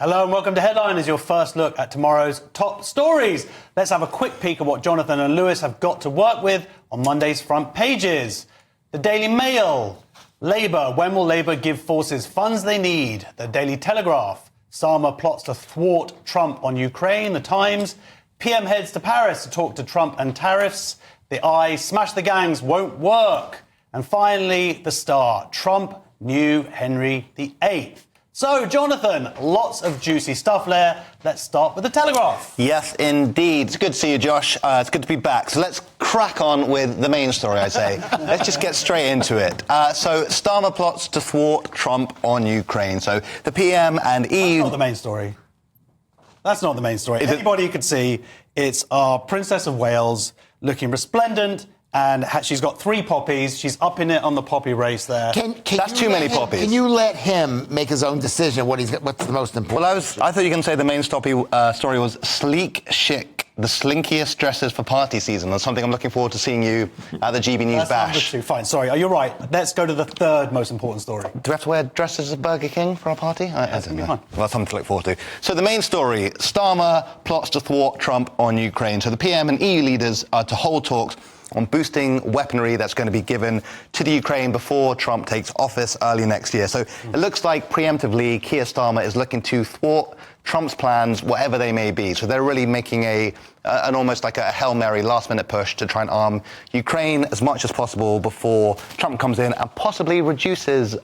Hello and welcome to Headliners, your first look at tomorrow's top stories. Let's have a quick peek at what Jonathan and Lewis have got to work with on Monday's front pages. The Daily Mail. Labour. When will Labour give forces funds they need? The Daily Telegraph. Starmer plots to thwart Trump on Ukraine. The Times. PM heads to Paris to talk to Trump and tariffs. The Eye. Smash the gangs won't work. And finally, The Star. Trump knew Henry VIII. So, Jonathan, lots of juicy stuff there. Let's start with the Telegraph. Yes, indeed. It's good to see you, Josh. It's good to be back. So let's crack on with the main story, I say. Let's just get straight into it. So, Starmer plots to thwart Trump on Ukraine. So, the PM and EU... That's not the main story. That's not the main story. Anybody could see it's our Princess of Wales looking resplendent, and she's got 3 poppies. She's up in it on the poppy race there. That's too many poppies. Can you let him make his own decision what's the most important? Well, I thought you were going to say the main story was sleek chic, the slinkiest dresses for party season. That's something I'm looking forward to seeing you at the GB News Bash. Fine, sorry. You're right. Let's go to the third most important story. Do we have to wear dresses at Burger King for our party? I don't know. Fine. Well, that's something to look forward to. So the main story, Starmer plots to thwart Trump on Ukraine. So the PM and EU leaders are to hold talks on boosting weaponry that's going to be given to the Ukraine before Trump takes office early next year. So it looks like preemptively Keir Starmer is looking to thwart Trump's plans, whatever they may be. So they're really making an almost like a Hail Mary last-minute push to try and arm Ukraine as much as possible before Trump comes in and possibly reduces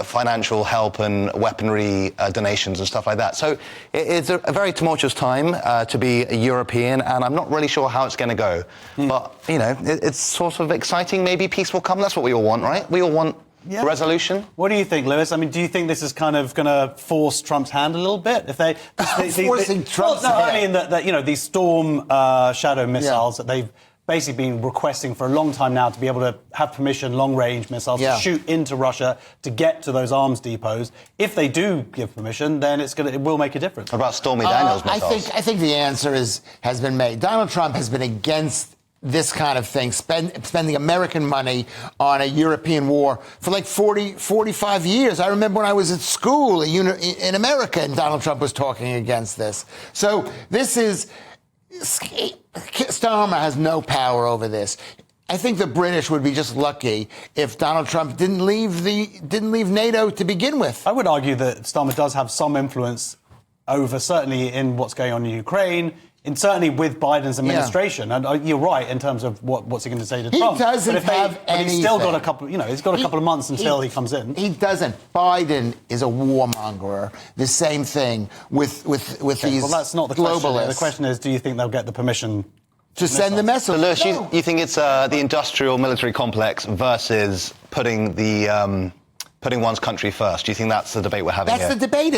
financial help and weaponry donations and stuff like that. So it's a very tumultuous time to be a European, and I'm not really sure how it's going to go. But, it's sort of exciting. Maybe peace will come. That's what we all want, right? We all want a resolution. What do you think, Lewis? I mean, do you think this is kind of going to force Trump's hand a little bit? If they forcing Trump's hand? I mean, that these Storm Shadow missiles that they've basically been requesting for a long time now to be able to have permission, long-range missiles, to shoot into Russia to get to those arms depots. If they do give permission, then it will make a difference. What about Stormy Daniels missiles? I think the answer has been made. Donald Trump has been against this kind of thing, spending American money on a European war for like 45 years. I remember when I was at school in America and Donald Trump was talking against this. So this is... Starmer has no power over this. I think the British would be just lucky if Donald Trump didn't leave NATO to begin with. I would argue that Starmer does have some influence over, certainly in what's going on in Ukraine, and certainly with Biden's administration. And you're right in terms of what's he going to say to Trump. He doesn't have anything. He's still got a couple. He's got a couple of months until he comes in. He doesn't. Biden is a warmonger. The same thing with these. Well, that's not the globalists. question. The question is, do you think they'll get the permission to send the message? So, Lewis, you think it's the industrial military complex versus putting one's country first? Do you think that's the debate we're having here? That's the debate.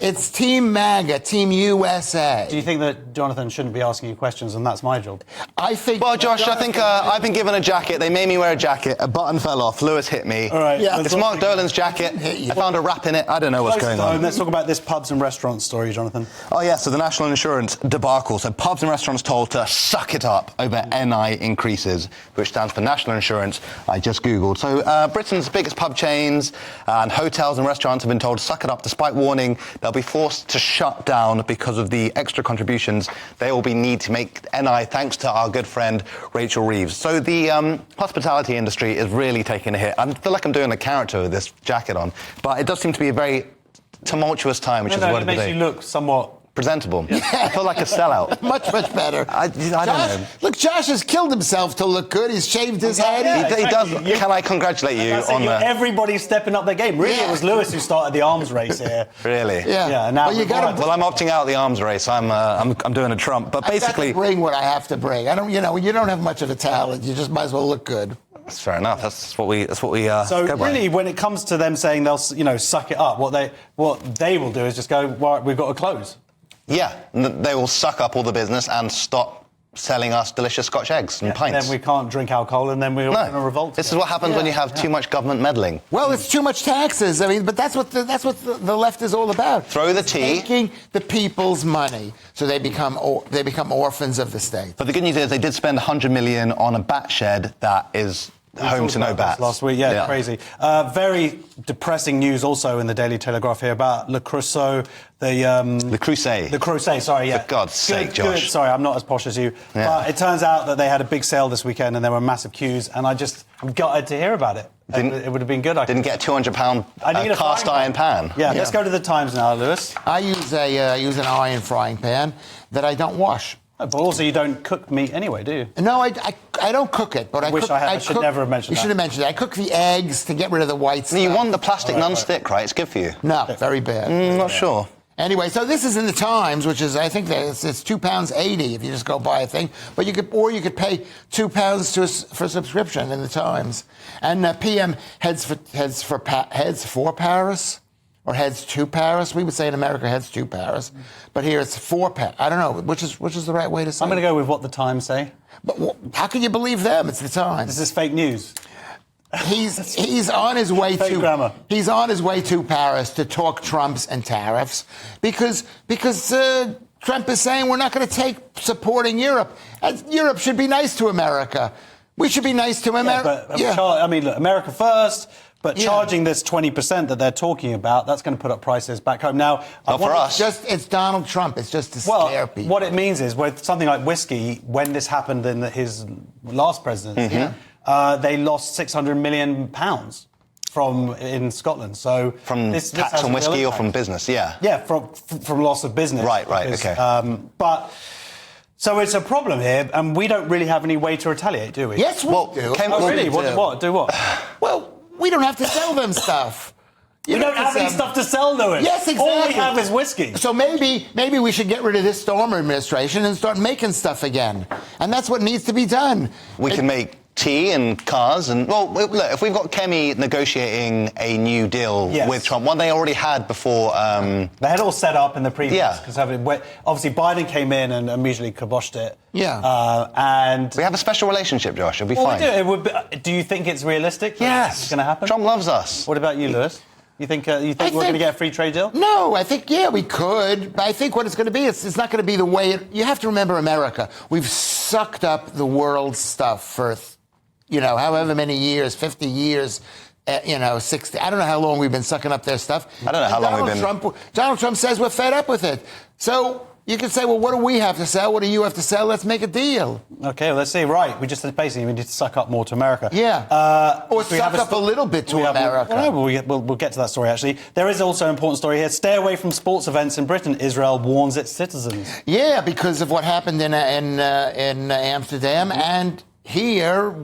It's Team MAGA, Team USA. Do you think that Jonathan shouldn't be asking you questions and that's my job? I think... Well, Josh, I think I've been given a jacket. They made me wear a jacket. A button fell off. Lewis hit me. All right. Yeah. It's Mark Dolan's jacket. I found a wrap in it. I don't know what's going on. Let's talk about this pubs and restaurants story, Jonathan. Oh, yeah, so the national insurance debacle. So pubs and restaurants told to suck it up over NI increases, which stands for National Insurance. I just Googled. So Britain's biggest pub chains and hotels and restaurants have been told to suck it up despite warning they'll be forced to shut down because of the extra contributions they will need to make NI, thanks to our good friend Rachel Reeves. So the hospitality industry is really taking a hit. I feel like I'm doing a character with this jacket on, but it does seem to be a very tumultuous time, which is what it makes you look somewhat presentable. Yeah. I feel like a sellout. much better. I don't know. Look, Josh has killed himself to look good. He's shaved his head. Yeah, he does. Can I congratulate you on that? Everybody's stepping up their game. Really, it was Lewis who started the arms race here. Really? Yeah. Now well, I'm opting out of the arms race. I'm doing a Trump. But basically, I bring what I have to bring. I don't. You don't have much of a talent. You just might as well look good. That's fair enough. That's what we. So really, when it comes to them saying they'll, suck it up, what they will do is just go, right, we've got to close. Yeah, they will suck up all the business and stop selling us delicious Scotch eggs and pints. Then we can't drink alcohol, and then we're going to revolt. This is what happens when you have too much government meddling. Well, it's too much taxes. I mean, but that's what the left is all about. Throw the tea. Taking the people's money, so they become orphans of the state. But the good news is they did spend $100 million on a bat shed that is home to no bats. Last week, crazy. Very depressing news also in the Daily Telegraph here about Le Creuset, Le Creuset, sorry, yeah. For God's sake, Josh. Sorry, I'm not as posh as you. Yeah. But it turns out that they had a big sale this weekend and there were massive queues, and I'm gutted to hear about it. It would have been good. Didn't get a £200 cast iron pan. Yeah, let's go to the Times now, Lewis. I use an iron frying pan that I don't wash. But also, you don't cook meat anyway, do you? No, I don't cook it, but I should never have mentioned that. You should have mentioned that. I cook the eggs to get rid of the white stuff. You want the plastic non-stick, right? It's good for you. No, very bad. Not sure. Anyway, so this is in the Times, which is, I think that it's £2.80 if you just go buy a thing. But you could pay £2 for a subscription in the Times. And PM heads for Paris. Or heads to Paris. We would say in America heads to Paris, but here it's for Paris. I don't know which is the right way to say. I'm going to go with what the Times say. But how can you believe them? It's the Times. This is fake news. He's on his way fake to grammar. He's on his way to Paris to talk Trumps and tariffs because Trump is saying we're not going to take supporting Europe. Europe should be nice to America. We should be nice to America. I mean, look, America first. But charging this 20% that they're talking about, that's going to put up prices back home. Now, for us. It's Donald Trump. It's just to scare people. What it means is, with something like whiskey, when this happened in his last presidency, they lost £600 million in Scotland. So from tax on whiskey or from business? Yeah, from loss of business. Right, okay. So it's a problem here, and we don't really have any way to retaliate, do we? Yes, we do. Really? What? Do what? Well, we don't have to sell them stuff. We don't have any stuff to sell, Lewis. Yes, exactly. All we have is whiskey. So maybe we should get rid of this Starmer administration and start making stuff again. And that's what needs to be done. We can make tea and cars and, look, if we've got Kemi negotiating a new deal with Trump, one they already had before... they had all set up in the previous Conservative... Obviously, Biden came in and immediately kiboshed it. And... We have a special relationship, Josh. It'll be fine. We do. Do you think it's realistic? Yes. It's going to happen? Trump loves us. What about you, Lewis? You think we're going to get a free trade deal? No, I think, we could. But I think what it's going to be, it's not going to be the way... You have to remember America. We've sucked up the world's stuff for... however many years, 50 years, 60. I don't know how long we've been sucking up their stuff. I don't know how long we've been. Donald Trump says we're fed up with it. So you can say, well, what do we have to sell? What do you have to sell? Let's make a deal. Okay, well, let's see. Right. We need to suck up more to America. Yeah. Or suck up a little bit to America. We'll get to that story, actually. There is also an important story here. Stay away from sports events in Britain. Israel warns its citizens. Yeah, because of what happened in Amsterdam. And here,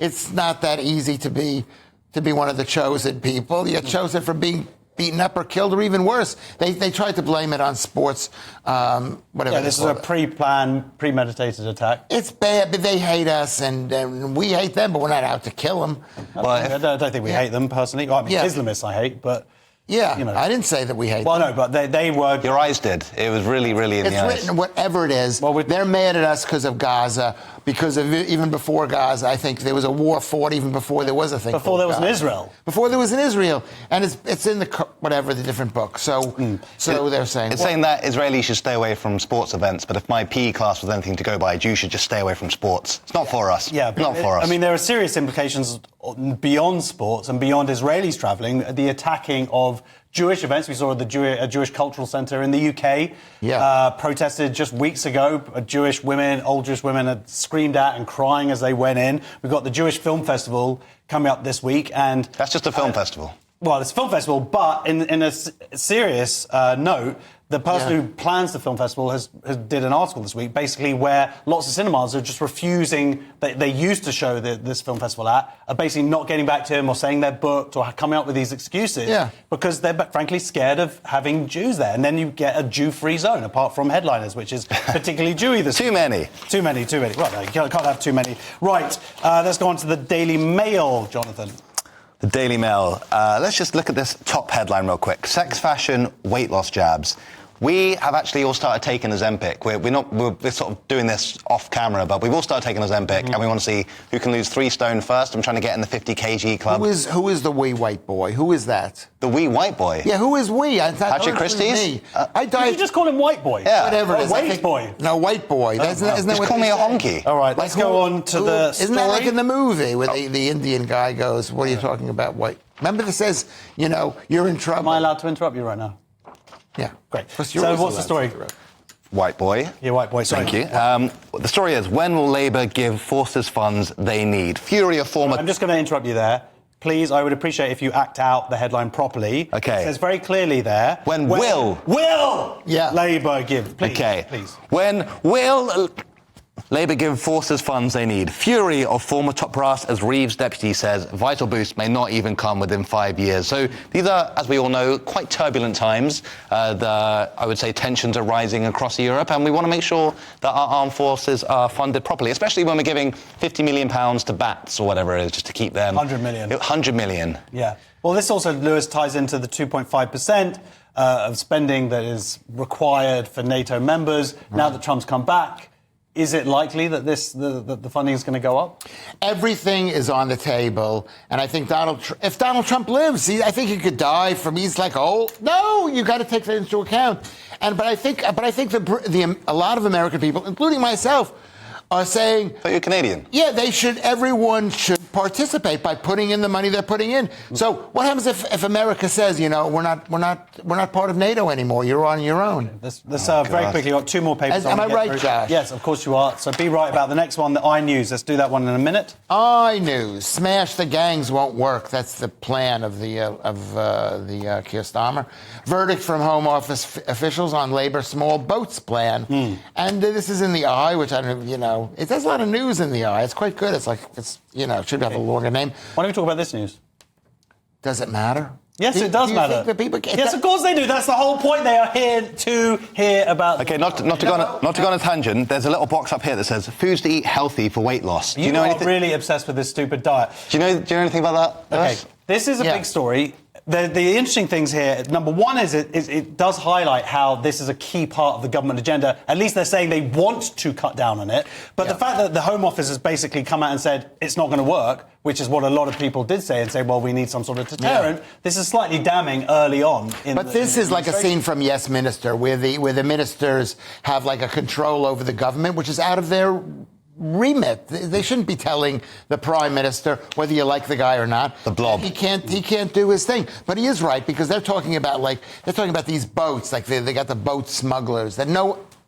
it's not that easy to be one of the chosen people. You're chosen for being beaten up or killed, or even worse. They tried to blame it on sports, whatever. Yeah, this is a pre-planned, premeditated attack. It's bad, but they hate us, and we hate them, but we're not out to kill them. I don't think we hate them, personally. Islamists I hate, but... Yeah, I didn't say that we hate them. Well, no, but they were... Your eyes did. It was really, really in the eyes. It's written, whatever it is. Well, they're mad at us because of Gaza, because of even before Gaza. I think there was a war fought even before there was a thing. Before there was an Israel. Before there was an Israel. And it's in the different book. So they're saying... It's saying that Israelis should stay away from sports events, but if my PE class was anything to go by, Jews should just stay away from sports. It's not for us. Yeah, not for us. I mean, there are serious implications beyond sports and beyond Israelis travelling. The attacking of Jewish events. We saw at a Jewish Cultural Centre in the UK protested just weeks ago. Old Jewish women had screamed out and crying as they went in. We've got the Jewish Film Festival coming up this week. And that's just a film festival. Well, it's a film festival, but in a serious note, the person who plans the film festival did an article this week, basically where lots of cinemas are just refusing. They used to show this film festival at, are basically not getting back to him or saying they're booked or coming up with these excuses because they're frankly scared of having Jews there. And then you get a Jew-free zone, apart from headliners, which is particularly Jewy this Too many. Well, no, you can't have too many. Right, let's go on to the Daily Mail, Jonathan. The Daily Mail. Let's just look at this top headline real quick. Sex, fashion, weight loss jabs. We have actually all started taking Ozempic. We're sort of doing this off camera, but we've all started taking Ozempic, and we want to see who can lose 3 stone first. I'm trying to get in the 50 kg club. Who is the wee white boy? Who is that? The wee white boy? Yeah, who is we? Patrick Christie's? Did you just call him white boy? Yeah. Whatever it is. White boy. No, white boy. Isn't that Just what call they me a say? honky. All right, let's go on to the story. Isn't that like in the movie where the Indian guy goes, what are you talking about, white? Remember that says, you're in trouble. Am I allowed to interrupt you right now? Yeah. Great. Plus, So you're also what's the allowed story? to interrupt. White boy. Yeah, white boy. Sorry. Thank you. The story is, when will Labour give forces funds they need? Fury of former... I'm just going to interrupt you there. Please, I would appreciate if you act out the headline properly. Okay. It says very clearly there. When will Labour give? Please. Okay. Please. When will Labour give forces funds they need? Fury of former top brass, as Reeves' deputy says, vital boost may not even come within 5 years. So these are, as we all know, quite turbulent times. I would say tensions are rising across Europe, and we want to make sure that our armed forces are funded properly, especially when we're giving £50 million to BATs or whatever it is, just to keep them... 100 million. 100 million. Yeah. Well, this also, Lewis, ties into the 2.5% of spending that is required for NATO members. Right. Now that Trump's come back, is it likely that the funding is going to go up? Everything is on the table, and I think if Donald Trump lives, I think he could die from. He's like, oh no, you got to take that into account. But I think a lot of American people, including myself, are saying... But you're Canadian. Yeah, everyone should participate by putting in the money they're putting in. So what happens if America says, we're not part of NATO anymore, you're on your own? Very quickly, got 2 more papers. Am I right, Josh? Yes, of course you are. So be right about the next one, the iNews. Let's do that one in a minute. iNews. Smash the gangs won't work. That's the plan of the Keir Starmer. Verdict from Home Office officials on Labour small boats plan. And this is in the I, which I don't know, it does a lot of news in the I. It's quite good. It should have a longer name. Why don't we talk about this news? Does it matter? Yes, it does matter. Think that people yes, of course they do. That's the whole point. They are here to hear about... Okay, not to go on a tangent, there's a little box up here that says, foods to eat healthy for weight loss. You are really obsessed with this stupid diet. Do you know anything about that? Okay, this is a big story. The interesting things here, number one is it does highlight how this is a key part of the government agenda. At least they're saying they want to cut down on it. But the fact that the Home Office has basically come out and said it's not going to work, which is what a lot of people did say, and say, well, we need some sort of deterrent. This is slightly damning early on. But this is like a scene from Yes Minister, where the ministers have like a control over the government, which is out of their remit. They shouldn't be telling the Prime Minister whether you like the guy or not. The blob. He can't do his thing. But he is right, because they're talking about these boats, like they got the boat smugglers that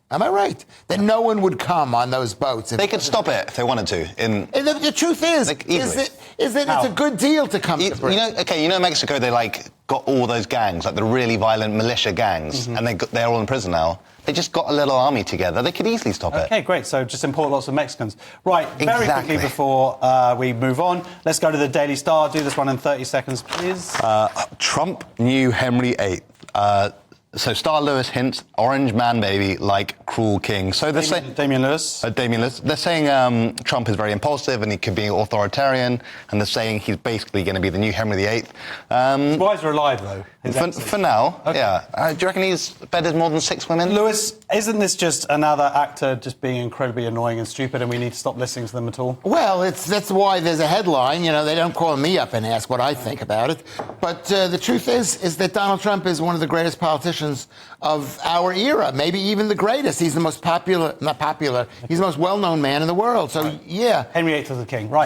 am I right? That no one would come on those boats. They could stop it if they wanted to. The truth is that it's a good deal to come to Britain. Mexico, they got all those gangs, like the really violent militia gangs, and they're all in prison now. They just got a little army together. They could easily stop it. Okay, great. So just import lots of Mexicans. Right, very Exactly. quickly before we move on, let's go to the Daily Star. Do this one in 30 seconds, please. Trump knew Henry VIII. So Star Lewis hints, orange man baby like cruel king. So they're saying... Damian Lewis. Damian Lewis. They're saying Trump is very impulsive and he could be authoritarian, and they're saying he's basically going to be the new Henry VIII. His wives are alive, though. For now, okay. Yeah. Do you reckon he's bedded more than 6 women? Lewis, isn't this just another actor just being incredibly annoying and stupid, and we need to stop listening to them at all? Well, that's why there's a headline. They don't call me up and ask what I think about it. But the truth is that Donald Trump is one of the greatest politicians of our era, maybe even the greatest. He's the most he's the most well-known man in the world. So, yeah. Henry VIII was the king, right.